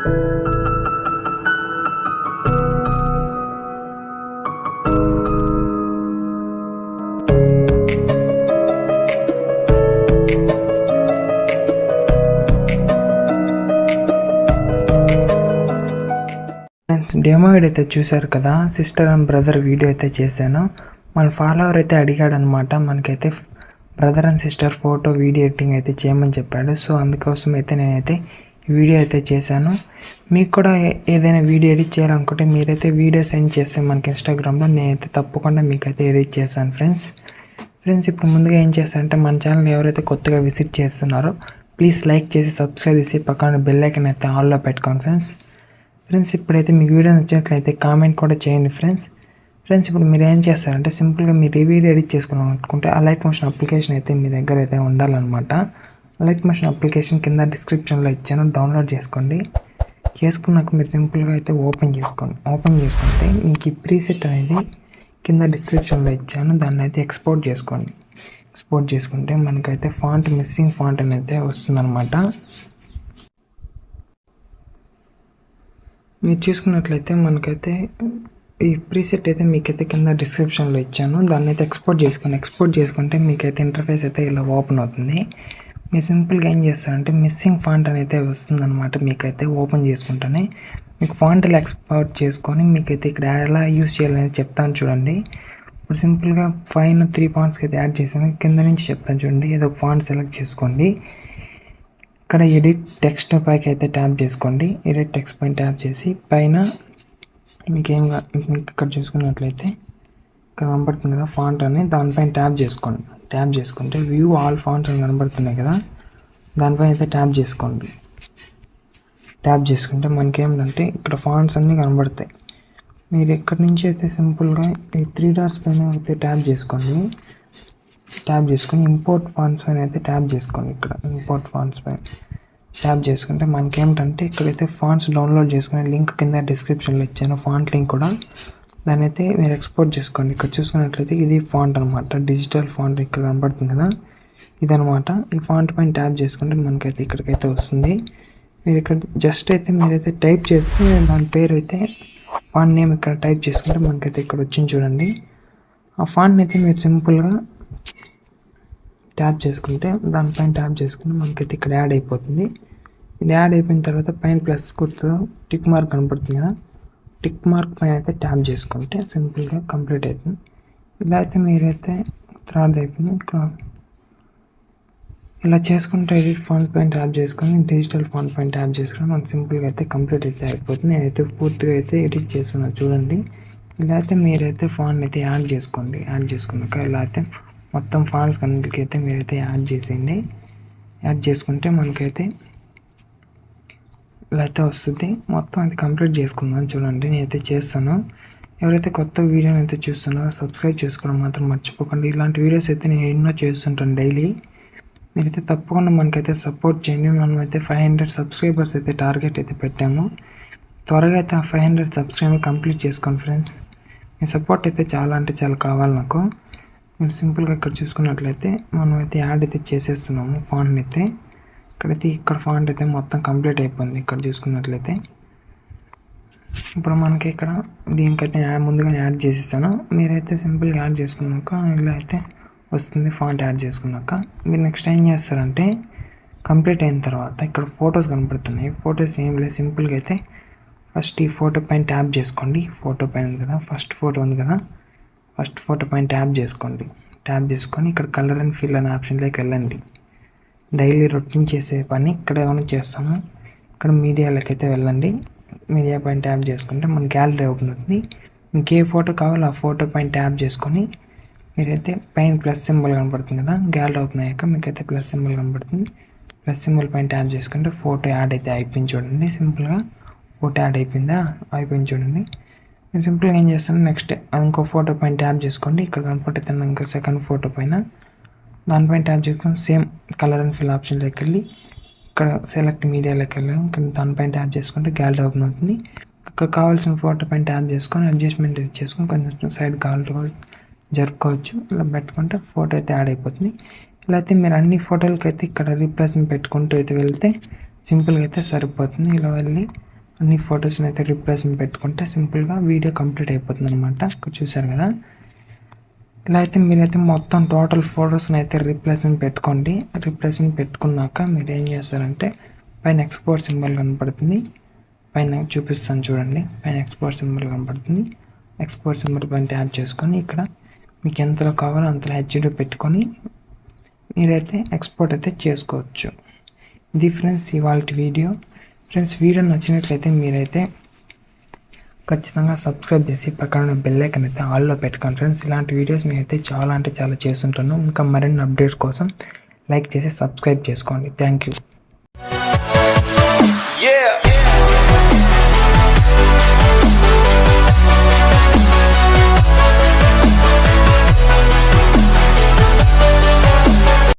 Friends, demo అయితే చూశారు కదా, సిస్టర్ అండ్ బ్రదర్ వీడియో అయితే చేశాను. మన ఫాలోవర్ అయితే అడిగాడనమాట, మనకైతే brother and sister photo video editing అయితే చేయమని చెప్పాడు. సో అందుకోసం అయితే నేనైతే వీడియో అయితే చేశాను. మీకు కూడా ఏదైనా వీడియో ఎడిట్ చేయాలనుకుంటే మీరైతే వీడియో సెండ్ చేస్తే మనకి ఇన్స్టాగ్రామ్లో నేనైతే తప్పకుండా మీకైతే ఎడిట్ చేశాను ఫ్రెండ్స్. ఇప్పుడు ముందుగా ఏం చేస్తానంటే, మన ఛానల్ ఎవరైతే కొత్తగా విజిట్ చేస్తున్నారో ప్లీజ్ లైక్ చేసి సబ్స్క్రైబ్ చేసి పక్కన బెల్ ఐకాన్ అయితే ఆల్లో పెట్టుకోండి ఫ్రెండ్స్. ఇప్పుడైతే మీకు వీడియో నచ్చినట్లయితే కామెంట్ కూడా చేయండి ఫ్రెండ్స్. ఇప్పుడు మీరు ఏం చేస్తారంటే, సింపుల్గా మీరు ఈ వీడియో ఎడిట్ చేసుకోవాలనుకుంటే అలైట్ మోషన్ అప్లికేషన్ అయితే మీ దగ్గర అయితే ఉండాలన్నమాట. అలైట్ మోషన్ అప్లికేషన్ కింద డిస్క్రిప్షన్లో ఇచ్చాను, డౌన్లోడ్ చేసుకోండి. చేసుకున్నాక మీరు సింపుల్గా అయితే ఓపెన్ చేసుకుంటే మీకు ఈ ప్రీసెట్ అనేది కింద డిస్క్రిప్షన్లో ఇచ్చాను, దాన్ని అయితే ఎక్స్పోర్ట్ చేసుకుంటే మనకైతే మిస్సింగ్ ఫాంట్ అనేది వస్తుందన్నమాట. మీరు చూసుకున్నట్లయితే మనకైతే ఈ ప్రీసెట్ అయితే మీకైతే కింద డిస్క్రిప్షన్లో ఇచ్చాను, దాన్ని అయితే ఎక్స్పోర్ట్ చేసుకుంటే మీకైతే ఇంటర్ఫేస్ అయితే ఇలా ఓపెన్ అవుతుంది. మీరు సింపుల్గా ఏం చేస్తారంటే, మిస్సింగ్ ఫాంట్ అనేది వస్తుందన్నమాట. మీకైతే ఓపెన్ చేసుకుంటేనే మీకు ఫాంట్ ఇలా ఎక్స్పోర్ట్ చేసుకొని మీకైతే ఇక్కడ ఎలా యూస్ చేయాలనేది చెప్తాను చూడండి. ఇప్పుడు సింపుల్గా పైన 3 ఫాంట్స్కి అయితే యాడ్ చేశాను, కింద నుంచి చెప్తాను చూడండి. ఏదో ఒక ఫాంట్ సెలెక్ట్ చేసుకోండి. ఇక్కడ ఎడిట్ టెక్స్ట్ పైకి అయితే ట్యాప్ చేసుకోండి. ఎడిట్ టెక్స్ట్ పైన ట్యాప్ చేసి పైన మీకు ఇక్కడ చూసుకున్నట్లయితే ఇక్కడ కనబడుతుంది కదా ఫాంట్ అని, దానిపైన ట్యాప్ చేసుకుంటే వ్యూ ఆల్ ఫాంట్స్ అని కనబడుతున్నాయి కదా, దానిపైన అయితే ట్యాప్ చేసుకుంటే మనకేమిటంటే ఇక్కడ ఫాంట్స్ అన్నీ కనబడతాయి. మీరు ఇక్కడి నుంచి అయితే సింపుల్గా ఈ 3 డాట్స్ పైన అయితే ట్యాప్ చేసుకొని ఇంపోర్ట్ ఫాంట్స్ పైన అయితే ట్యాప్ చేసుకోండి. ఇక్కడ ఇంపోర్ట్ ఫాంట్స్ పైన ట్యాప్ చేసుకుంటే మనకేమిటంటే ఇక్కడైతే ఫాంట్స్ డౌన్లోడ్ చేసుకునే లింక్ కింద డిస్క్రిప్షన్లో ఇచ్చాను, ఫాంట్ లింక్ కూడా. దాన్ని అయితే మీరు ఎక్స్పోర్ట్ చేసుకోండి. ఇక్కడ చూసుకున్నట్లయితే ఇది ఫాంట్ అనమాట, డిజిటల్ ఫాంట్ ఇక్కడ కనబడుతుంది కదా, ఇదనమాట. ఈ ఫాంట్ పైన ట్యాప్ చేసుకుంటే మనకైతే ఇక్కడికైతే వస్తుంది. మీరు ఇక్కడ జస్ట్ అయితే మీరైతే టైప్ చేస్తే దాని పేరు అయితే ఫాంట్ నేమ్ ఇక్కడ టైప్ చేసుకుంటే మనకైతే ఇక్కడ వచ్చింది చూడండి. ఆ ఫాంట్ని అయితే మీరు సింపుల్గా ట్యాప్ చేసుకుంటే దానిపైన ట్యాప్ చేసుకుంటే మనకైతే ఇక్కడ యాడ్ అయిపోతుంది. ఇది యాడ్ అయిపోయిన తర్వాత పైన ప్లస్ గుర్తు టిక్ మార్క్ కనపడుతుంది కదా, టిక్ మార్క్ పైన అయితే ట్యాప్ చేసుకుంటే సింపుల్గా కంప్లీట్ అవుతుంది. ఇలా అయితే మీరైతే తర్వాత అయిపోయింది. ఇక్కడ ఇలా చేసుకుంటే ఎడిట్ ఫాంట్ పైన ట్యాప్ చేసుకొని డిజిటల్ ఫాంట్ పైన ట్యాప్ చేసుకొని మనకు సింపుల్గా అయితే కంప్లీట్ అయితే అయిపోతుంది. నేనైతే పూర్తిగా అయితే ఎడిట్ చేస్తున్నాను చూడండి. ఇలా అయితే మీరైతే ఫాంట్ అయితే యాడ్ చేసుకున్నాక ఇలా అయితే మొత్తం ఫాంట్స్ అన్నిటికీ అయితే మీరైతే యాడ్ చేసుకుంటే మనకైతే ఇలా అయితే వస్తుంది. మొత్తం అది కంప్లీట్ చేసుకుందాం చూడండి. నేనైతే చేస్తాను. ఎవరైతే కొత్త వీడియోని అయితే చూస్తున్నారో సబ్స్క్రైబ్ చేసుకోవడం మాత్రం మర్చిపోకండి. ఇలాంటి వీడియోస్ అయితే నేను ఎన్నో చేస్తుంటాను డైలీ. మీరైతే తప్పకుండా మనకైతే సపోర్ట్ చేయండి. మనమైతే 500 సబ్స్క్రైబర్స్ అయితే టార్గెట్ అయితే పెట్టాము. త్వరగా అయితే ఆ 500 సబ్స్క్రైబర్ కంప్లీట్ చేసుకోండి ఫ్రెండ్స్. మీ సపోర్ట్ అయితే చాలా అంటే చాలా కావాలి నాకు. మీరు సింపుల్గా ఇక్కడ చూసుకున్నట్లయితే మనమైతే యాడ్ అయితే చేసేస్తున్నాము ఫాంట్ని అయితే. ఇక్కడ ఫాంట్ అయితే మొత్తం కంప్లీట్ అయిపోయింది. ఇక్కడ చూసుకున్నట్లయితే ఇప్పుడు మనకి ఇక్కడ దీనికైతే ముందుగా యాడ్ చేసేస్తాను. మీరైతే సింపుల్గా యాడ్ చేసుకున్నాక ఇలా అయితే వస్తుంది. ఫాంట్ యాడ్ చేసుకున్నాక మీరు నెక్స్ట్ ఏం చేస్తారంటే, కంప్లీట్ అయిన తర్వాత ఇక్కడ ఫొటోస్ కనపడుతున్నాయి. ఫొటోస్ ఏం లేదు, సింపుల్గా అయితే ఫస్ట్ ఈ ఫోటో పైన ట్యాప్ చేసుకోండి. ఫోటో పైన ఉంది కదా, ఫస్ట్ ఫోటో ఉంది కదా, ఫస్ట్ ఫోటో పైన ట్యాప్ చేసుకొని ఇక్కడ కలర్ అండ్ ఫిల్ అనే ఆప్షన్లోకి వెళ్ళండి. డైలీ రొటీన్ చేసే పని ఇక్కడ ఏమైనా చేస్తాము. ఇక్కడ మీడియాలోకి అయితే వెళ్ళండి. మీడియా పైన ట్యాప్ చేసుకుంటే మన గ్యాలరీ ఓపెన్ అవుతుంది. మీకు ఏ ఫోటో కావాలో ఆ ఫోటో పైన ట్యాప్ చేసుకొని మీరైతే పైన ప్లస్ సింబల్ కనపడుతుంది కదా, గ్యాలరీ ఓపెన్ అయ్యాక మీకైతే ప్లస్ సింబల్ కనపడుతుంది. ప్లస్ సింబల్ పైన ట్యాప్ చేసుకుంటే ఫోటో యాడ్ అయితే అయిపోయింది చూడండి. సింపుల్గా ఫోటో యాడ్ అయిపోయింది చూడండి. నేను సింపుల్గా ఏం చేస్తాను, నెక్స్ట్ ఇంకో ఫోటో పైన ట్యాప్ చేసుకోండి. ఇక్కడ కనపడుతుంది ఇంకా సెకండ్ ఫోటో పైన, దానిపైన ట్యాప్ చేసుకొని సేమ్ కలర్ అండ్ ఫిల్ ఆప్షన్లోకి వెళ్ళి ఇక్కడ సెలెక్ట్ మీడియాలోకి వెళ్ళి ఇక్కడ దానిపైన ట్యాప్ చేసుకుంటే గ్యాలరీ ఓపెన్ అవుతుంది. ఇక్కడ కావాల్సిన ఫోటో పైన ట్యాప్ చేసుకొని అడ్జస్ట్మెంట్ చేసుకొని కొంచెం సైడ్ కావాలి జరుపుకోవచ్చు. ఇలా పెట్టుకుంటే ఫోటో అయితే యాడ్ అయిపోతుంది. ఇలా అయితే మీరు అన్ని ఫోటోలకి అయితే ఇక్కడ రీప్లేస్మెంట్ పెట్టుకుంటూ అయితే వెళ్తే సింపుల్గా అయితే సరిపోతుంది. ఇలా వెళ్ళి అన్ని ఫొటోస్ని అయితే రీప్లేస్మెంట్ పెట్టుకుంటే సింపుల్గా వీడియో కంప్లీట్ అయిపోతుంది అనమాట. చూసారు కదా, ఇలా అయితే మీరైతే మొత్తం టోటల్ ఫొటోస్ని అయితే రీప్లేస్మెంట్ పెట్టుకోండి. రీప్లేస్మెంట్ పెట్టుకున్నాక మీరు ఏం చేస్తారంటే పైన ఎక్స్పోర్ట్ సింబల్ కనపడుతుంది, పైన చూపిస్తాను చూడండి, పైన ఎక్స్పోర్ట్ సింబల్ కనపడుతుంది. ఎక్స్పోర్ట్ సింబల్ పైన ట్యాప్ చేసుకొని ఇక్కడ మీకు ఎంతలో కావాలో అంతలో హెచ్డి పెట్టుకొని మీరైతే ఎక్స్పోర్ట్ అయితే చేసుకోవచ్చు. ఇది ఫ్రెండ్స్ ఇవాళ వీడియో. ఫ్రెండ్స్ వీడియో నచ్చినట్లయితే మీరైతే ఖచ్చితంగా సబ్స్క్రైబ్ చేసి పక్కన బెల్ ఐకాన్ అయితే ఆల్లో పెట్టుకోండి ఫ్రెండ్స్. ఇలాంటి వీడియోస్ నేనైతే చాలా అంటే చాలా చేస్తుంటాను. ఇంకా మరిన్ని అప్డేట్స్ కోసం లైక్ చేసి సబ్స్క్రైబ్ చేసుకోండి. Thank you.